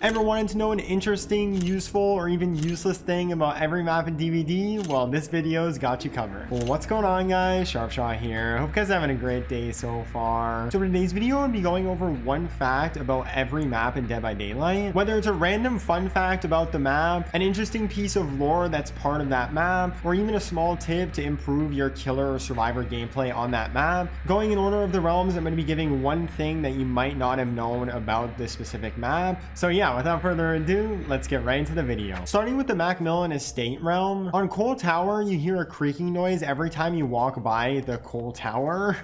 Ever wanted to know an interesting, useful, or even useless thing about every map in DBD? Well, this video's got you covered. Well, what's going on, guys? Sharpshot here. Hope you guys are having a great day so far. So for today's video, I'll be going over one fact about every map in Dead by Daylight. Whether it's a random fun fact about the map, an interesting piece of lore that's part of that map, or even a small tip to improve your killer or survivor gameplay on that map. Going in order of the realms, I'm going to be giving one thing that you might not have known about this specific map. So yeah, without further ado, let's get right into the video. Starting with the MacMillan Estate realm. On Coal Tower, you hear a creaking noise every time you walk by the Coal Tower.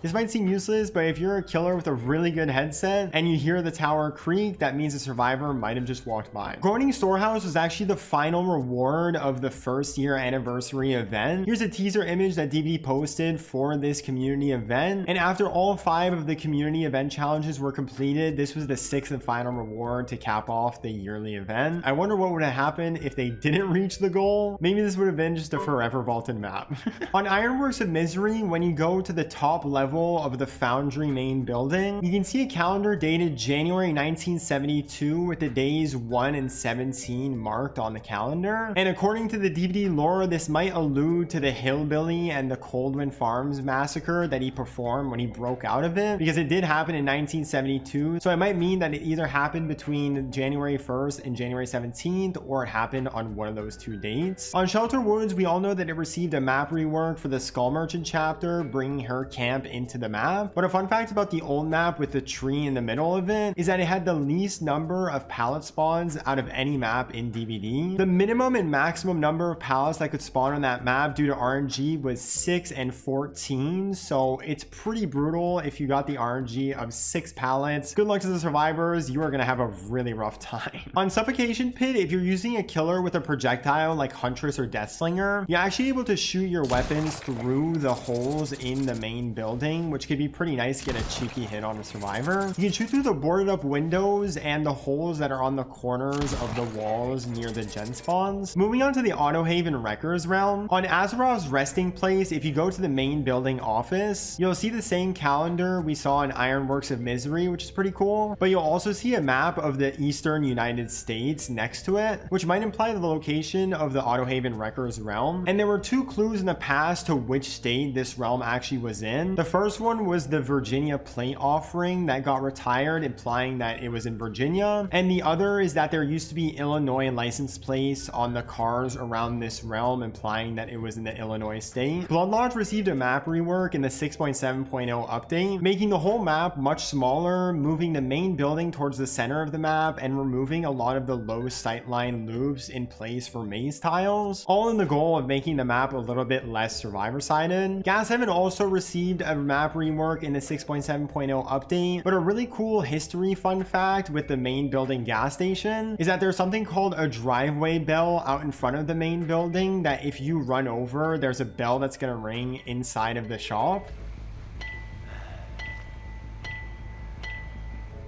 This might seem useless, but if you're a killer with a really good headset and you hear the tower creak, that means a survivor might have just walked by. Groaning Storehouse was actually the final reward of the first year anniversary event. Here's a teaser image that DBD posted for this community event. And after all 5 of the community event challenges were completed, this was the 6th and final reward to cap off the yearly event. I wonder what would have happened if they didn't reach the goal. Maybe this would have been just a forever vaulted map. On Ironworks of Misery, when you go to the top level of the Foundry main building, you can see a calendar dated January 1972 with the days 1 and 17 marked on the calendar. And according to the DBD lore, this might allude to the Hillbilly and the Coldwind Farms massacre that he performed when he broke out of it, because it did happen in 1972. So it might mean that it either happened between January 1st and January 17th, or it happened on one of those 2 dates. On Shelter Woods, we all know that it received a map rework for the Skull Merchant chapter, bringing her camp into the map. But a fun fact about the old map with the tree in the middle of it is that it had the least number of pallet spawns out of any map in DBD. The minimum and maximum number of pallets that could spawn on that map due to RNG was 6 and 14. So it's pretty brutal if you got the RNG of 6 pallets. Good luck to the survivors. You are going to have a really rough time. On Suffocation Pit, if you're using a killer with a projectile like Huntress or Deathslinger, you're actually able to shoot your weapons through the holes in the main building, which could be pretty nice to get a cheeky hit on a survivor. You can shoot through the boarded up windows and the holes that are on the corners of the walls near the gen spawns. Moving on to the AutoHaven Wreckers realm. On Azeroth's resting place, if you go to the main building office, you'll see the same calendar we saw in Ironworks of Misery, which is pretty cool. But you'll also see a map of the eastern United States next to it, which might imply the location of the AutoHaven Wreckers realm. And there were 2 clues in the past to which state this realm actually was in. The first one was the Virginia plate offering that got retired, implying that it was in Virginia. And the other is that there used to be Illinois license plates on the cars around this realm, implying that it was in the Illinois state. Blood Lodge received a map rework in the 6.7.0 update, making the whole map much smaller, moving the main building towards the center of the map, and removing a lot of the low sightline loops in place for maze tiles, all in the goal of making the map a little bit less survivor-sided. Gashaven also received a map rework in the 6.7.0 update, but a really cool history fun fact with the main building gas station is that there's something called a driveway bell out in front of the main building that if you run over, there's a bell that's going to ring inside of the shop.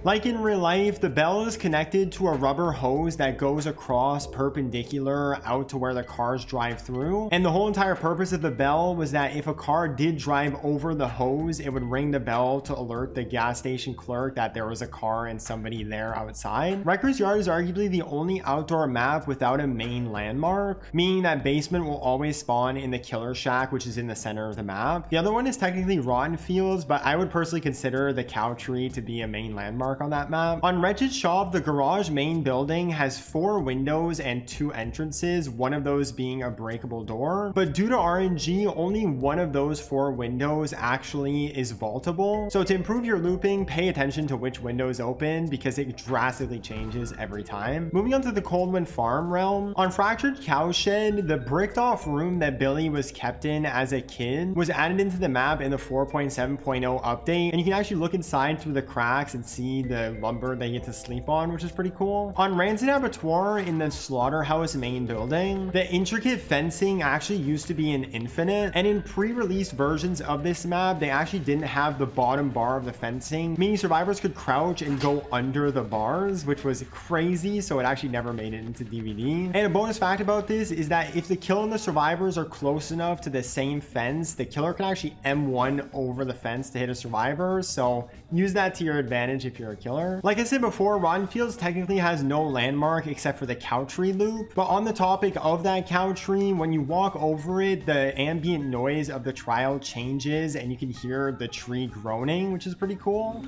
Like in real life, the bell is connected to a rubber hose that goes across perpendicular out to where the cars drive through. And the whole entire purpose of the bell was that if a car did drive over the hose, it would ring the bell to alert the gas station clerk that there was a car and somebody there outside. Wrecker's Yard is arguably the only outdoor map without a main landmark, meaning that basement will always spawn in the killer shack, which is in the center of the map. The other one is technically Rotten Fields, but I would personally consider the cow tree to be a main landmark on that map. On Wretched Shop, the garage main building has 4 windows and 2 entrances, one of those being a breakable door. But due to RNG, only one of those 4 windows actually is vaultable. So to improve your looping, pay attention to which window is open because it drastically changes every time. Moving on to the Coldwind Farm realm. On Fractured Cowshed, the bricked off room that Billy was kept in as a kid was added into the map in the 4.7.0 update, and you can actually look inside through the cracks and see the lumber they get to sleep on, which is pretty cool. On Rancid Abattoir in the slaughterhouse main building, the intricate fencing actually used to be an infinite, and in pre-release versions of this map, they actually didn't have the bottom bar of the fencing, meaning survivors could crouch and go under the bars, which was crazy, so it actually never made it into DBD. And a bonus fact about this is that if the kill and the survivors are close enough to the same fence, the killer can actually M1 over the fence to hit a survivor, so use that to your advantage if you're a killer. Like I said before, Rotten Fields technically has no landmark except for the cow tree loop, but on the topic of that cow tree, when you walk over it, the ambient noise of the trial changes and you can hear the tree groaning, which is pretty cool.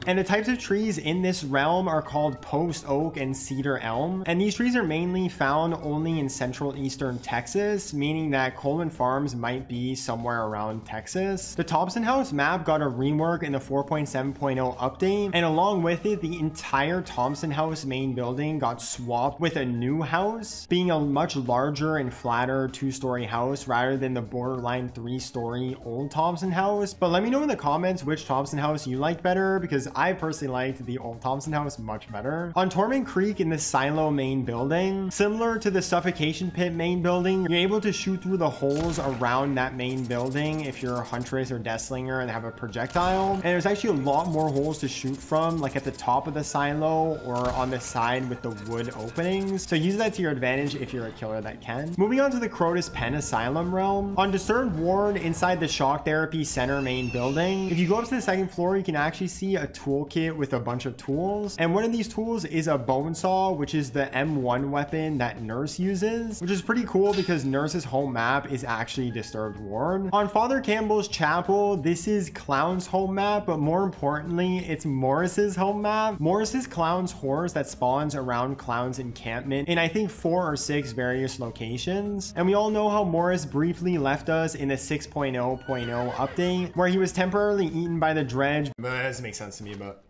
And the types of trees in this realm are called post oak and cedar elm. And these trees are mainly found only in central eastern Texas, meaning that Coldwind Farms might be somewhere around Texas. The Thompson House map got a rework in the 4.7.0 update, and along with it, the entire Thompson House main building got swapped with a new house, being a much larger and flatter 2-story house rather than the borderline 3-story old Thompson House. But let me know in the comments which Thompson House you liked better, because I personally liked the old Thompson House much better. On Torment Creek in the silo main building, similar to the suffocation pit main building, you're able to shoot through the holes around that main building if you're a Huntress or Deathslinger and have a projectile. And there's actually a lot more holes to shoot from, like at the top of the silo or on the side with the wood openings. So use that to your advantage if you're a killer that can. Moving on to the Crotus Penn Asylum realm. On Disturbed Ward inside the Shock Therapy Center main building, if you go up to the second floor, you can actually see a toolkit with a bunch of tools, and one of these tools is a bone saw, which is the M1 weapon that Nurse uses, which is pretty cool because Nurse's home map is actually Disturbed Ward. On Father Campbell's Chapel, this is Clown's home map, but more importantly, it's Morris's home map. Morris is Clown's horse that spawns around Clown's encampment in I think 4 or 6 various locations, and we all know how Morris briefly left us in the 6.0.0 update where he was temporarily eaten by the dredge. But that doesn't make sense to me, but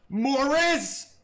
Morris!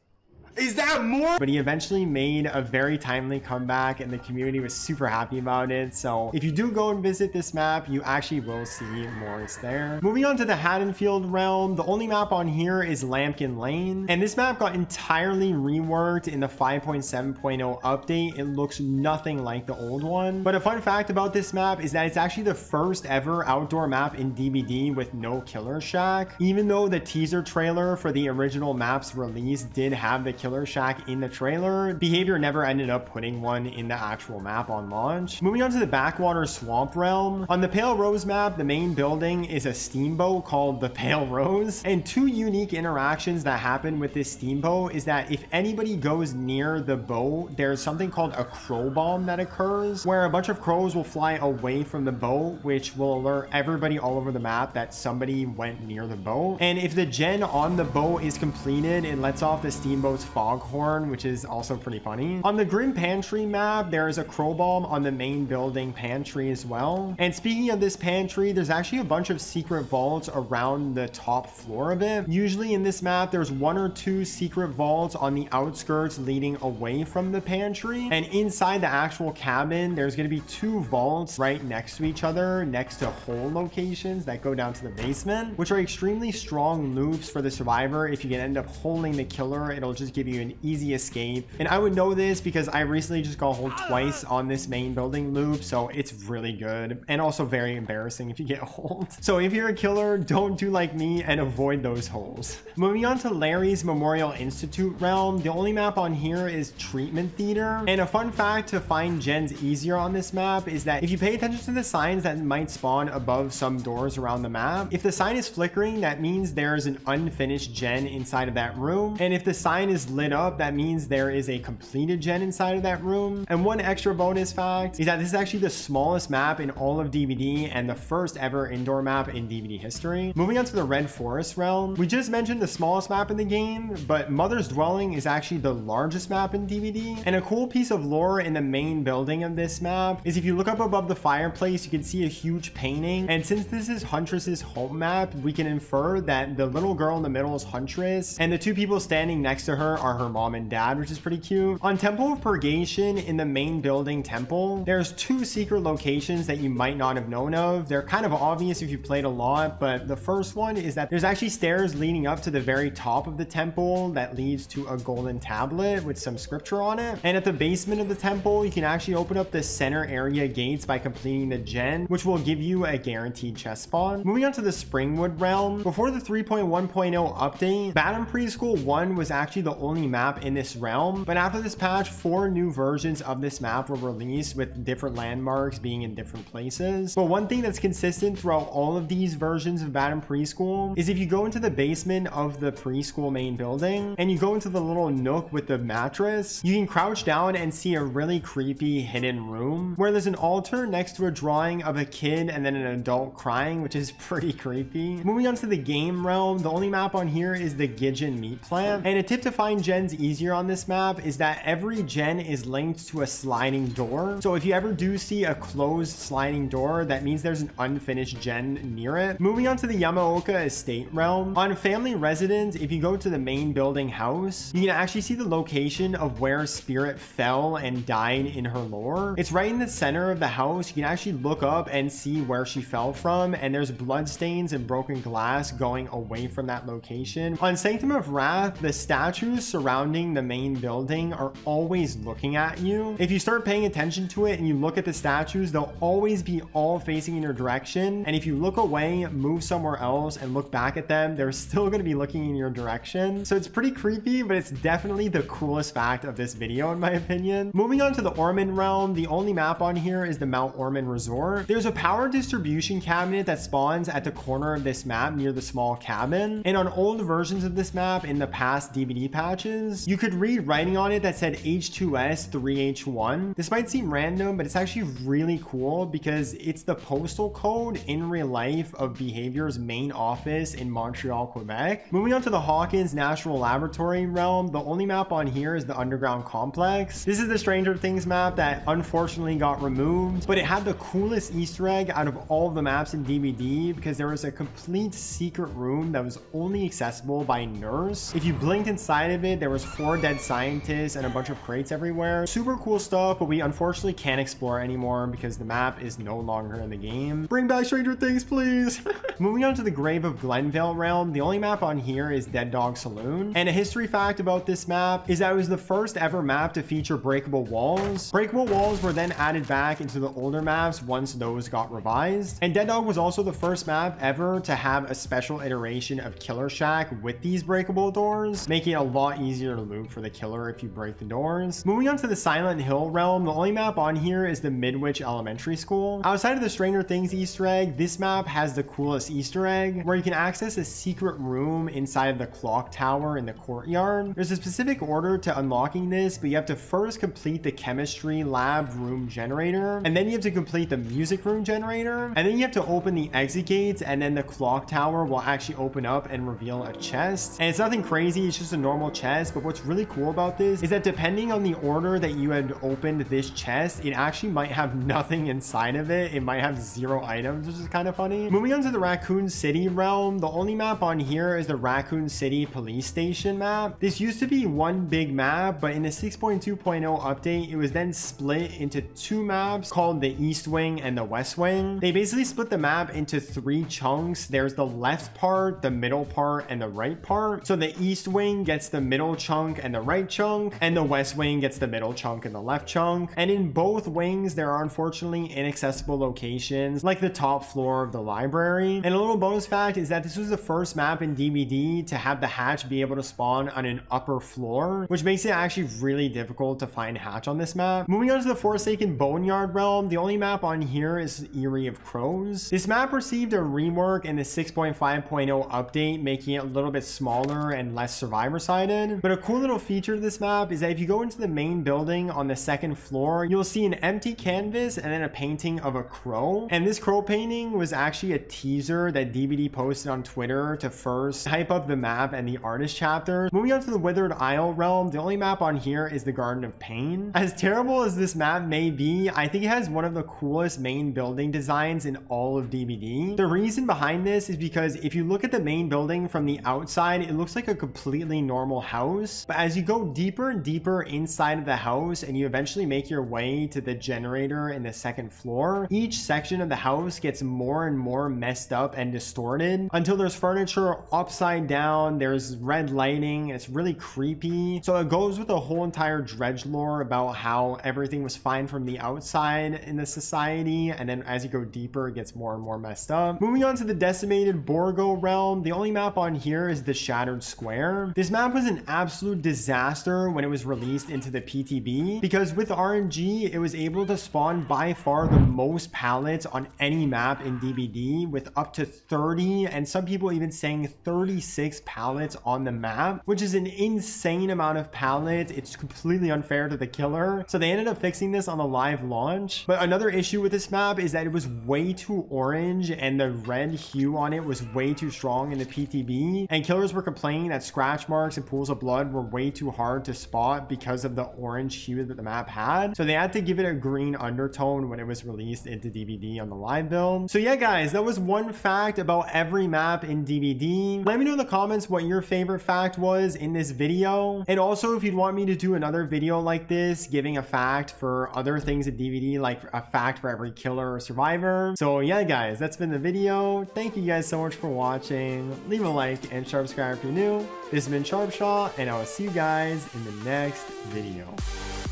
Is that more? But he eventually made a very timely comeback and the community was super happy about it. So if you do go and visit this map, you actually will see Morris there. Moving on to the Haddonfield realm, the only map on here is Lambkin Lane. And this map got entirely reworked in the 5.7.0 update. It looks nothing like the old one. But a fun fact about this map is that it's actually the first ever outdoor map in DBD with no killer shack. Even though the teaser trailer for the original map's release did have the killer shack in the trailer, Behavior never ended up putting one in the actual map on launch. Moving on to the Backwater Swamp realm. On the Pale Rose map, the main building is a steamboat called the Pale Rose, and 2 unique interactions that happen with this steamboat is that if anybody goes near the boat, there's something called a crow bomb that occurs, where a bunch of crows will fly away from the boat, which will alert everybody all over the map that somebody went near the boat. And if the gen on the boat is completed, it lets off the steamboat's foghorn, which is also pretty funny. On the Grim Pantry map, there is a crow bomb on the main building pantry as well. And speaking of this pantry, there's actually a bunch of secret vaults around the top floor of it. Usually in this map, there's 1 or 2 secret vaults on the outskirts leading away from the pantry. And inside the actual cabin, there's going to be 2 vaults right next to each other, next to hole locations that go down to the basement, which are extremely strong loops for the survivor. If you can end up holding the killer, it'll just give you an easy escape. And I would know this because I recently just got hold twice on this main building loop, so it's really good and also very embarrassing if you get hold. So if you're a killer, don't do like me and avoid those holes. Moving on to Lery's Memorial Institute realm, the only map on here is Treatment Theater. And a fun fact to find gens easier on this map is that if you pay attention to the signs that might spawn above some doors around the map, if the sign is flickering, that means there's an unfinished gen inside of that room. And if the sign is lit up, that means there is a completed gen inside of that room. And one extra bonus fact is that this is actually the smallest map in all of DBD and the first ever indoor map in DBD history. Moving on to the Red Forest realm, we just mentioned the smallest map in the game, but Mother's Dwelling is actually the largest map in DBD. And a cool piece of lore in the main building of this map is if you look up above the fireplace, you can see a huge painting. And since this is Huntress's home map, we can infer that the little girl in the middle is Huntress and the 2 people standing next to her are her mom and dad, which is pretty cute. On Temple of Purgation in the main building temple, there's 2 secret locations that you might not have known of. They're kind of obvious if you played a lot, but the first one is that there's actually stairs leading up to the very top of the temple that leads to a golden tablet with some scripture on it. And at the basement of the temple, you can actually open up the center area gates by completing the gen, which will give you a guaranteed chest spawn. Moving on to the Springwood realm, before the 3.1.0 update, Baton Preschool 1 was actually the only map in this realm, but after this patch, 4 new versions of this map were released with different landmarks being in different places. But one thing that's consistent throughout all of these versions of Baton Preschool is if you go into the basement of the preschool main building and you go into the little nook with the mattress, you can crouch down and see a really creepy hidden room where there's an altar next to a drawing of a kid and then an adult crying, which is pretty creepy. Moving on to the game realm, the only map on here is the Gidgeon meat plant. And a tip to find gens easier on this map is that every gen is linked to a sliding door. So if you ever do see a closed sliding door, that means there's an unfinished gen near it. Moving on to the Yamaoka Estate realm, on family residence, if you go to the main building house, you can actually see the location of where Spirit fell and died in her lore. It's right in the center of the house. You can actually look up and see where she fell from, and there's bloodstains and broken glass going away from that location. On Sanctum of Wrath, the statues surrounding the main building are always looking at you. If you start paying attention to it and you look at the statues, they'll always be all facing in your direction, and if you look away, move somewhere else and look back at them, they're still going to be looking in your direction. So it's pretty creepy, but it's definitely the coolest fact of this video in my opinion. Moving on to the Ormond realm, the only map on here is the Mount Ormond Resort. There's a power distribution cabinet that spawns at the corner of this map near the small cabin, and on old versions of this map in the past DBD patches, you could read writing on it that said H2S 3H1. This might seem random, but it's actually really cool because it's the postal code in real life of Behavior's main office in Montreal, Quebec. Moving on to the Hawkins National Laboratory realm, the only map on here is the Underground Complex. This is the Stranger Things map that unfortunately got removed, but it had the coolest Easter egg out of all of the maps in DBD because there was a complete secret room that was only accessible by nurse. If you blinked inside of it, there was 4 dead scientists and a bunch of crates everywhere. Super cool stuff, but we unfortunately can't explore anymore because the map is no longer in the game. Bring back Stranger Things, please. Moving on to the Grave of Glenvale realm, the only map on here is Dead Dog Saloon. And a history fact about this map is that it was the first ever map to feature breakable walls. Breakable walls were then added back into the older maps once those got revised. And Dead Dog was also the first map ever to have a special iteration of Killer Shack with these breakable doors, making it a lot easier to loot for the killer if you break the doors. Moving on to the Silent Hill realm, the only map on here is the Midwich Elementary School. Outside of the Stranger Things Easter egg, this map has the coolest Easter egg where you can access a secret room inside of the clock tower in the courtyard. There's a specific order to unlocking this, but you have to first complete the chemistry lab room generator, and then you have to complete the music room generator, and then you have to open the exit gates, and then the clock tower will actually open up and reveal a chest. And it's nothing crazy, it's just a normal chest, but what's really cool about this is that depending on the order that you had opened this chest, it actually might have nothing inside of it. It might have 0 items, which is kind of funny. Moving on to the Raccoon City realm, the only map on here is the Raccoon City Police Station map. This used to be one big map, but in the 6.2.0 update, it was then split into 2 maps called the East Wing and the West Wing. They basically split the map into 3 chunks. There's the left part, the middle part, and the right part. So the East Wing gets the middle chunk and the right chunk, and the West Wing gets the middle chunk and the left chunk. And in both wings, there are unfortunately inaccessible locations like the top floor of the library. And a little bonus fact is that this was the first map in DBD to have the hatch be able to spawn on an upper floor, which makes it actually really difficult to find hatch on this map. Moving on to the Forsaken Boneyard realm, the only map on here is Eyrie of Crows. This map received a rework in the 6.5.0 update, making it a little bit smaller and less survivor-sided. But a cool little feature of this map is that if you go into the main building on the 2nd floor, you'll see an empty canvas and then a painting of a crow. And this crow painting was actually a teaser that DBD posted on Twitter to first hype up the map and the artist chapter. Moving on to the Withered Isle realm, the only map on here is the Garden of Pain. As terrible as this map may be, I think it has one of the coolest main building designs in all of DBD. The reason behind this is because if you look at the main building from the outside, it looks like a completely normal house. But as you go deeper and deeper inside of the house and you eventually make your way to the generator in the second floor, each section of the house gets more and more messed up and distorted until there's furniture upside down, there's red lighting, it's really creepy. So it goes with the whole entire dredge lore about how everything was fine from the outside in the society, and then as you go deeper it gets more and more messed up. Moving on to the decimated Borgo realm, the only map on here is the Shattered Square. This map was an absolute disaster when it was released into the PTB, because with RNG it was able to spawn by far the most pallets on any map in DBD, with up to 30 and some people even saying 36 pallets on the map, which is an insane amount of pallets. It's completely unfair to the killer, so they ended up fixing this on the live launch. But another issue with this map is that it was way too orange and the red hue on it was way too strong in the PTB, and killers were complaining that scratch marks and pools of blood were way too hard to spot because of the orange hue that the map had. So they had to give it a green undertone when it was released into DBD on the live build. So yeah guys, that was one fact about every map in DBD. Let me know in the comments what your favorite fact was in this video, and also if you'd want me to do another video like this giving a fact for other things in DBD, like a fact for every killer or survivor. So yeah guys, that's been the video. Thank you guys so much for watching. Leave a like and subscribe if you're new. This has been Sharpshot, and I will see you guys in the next video.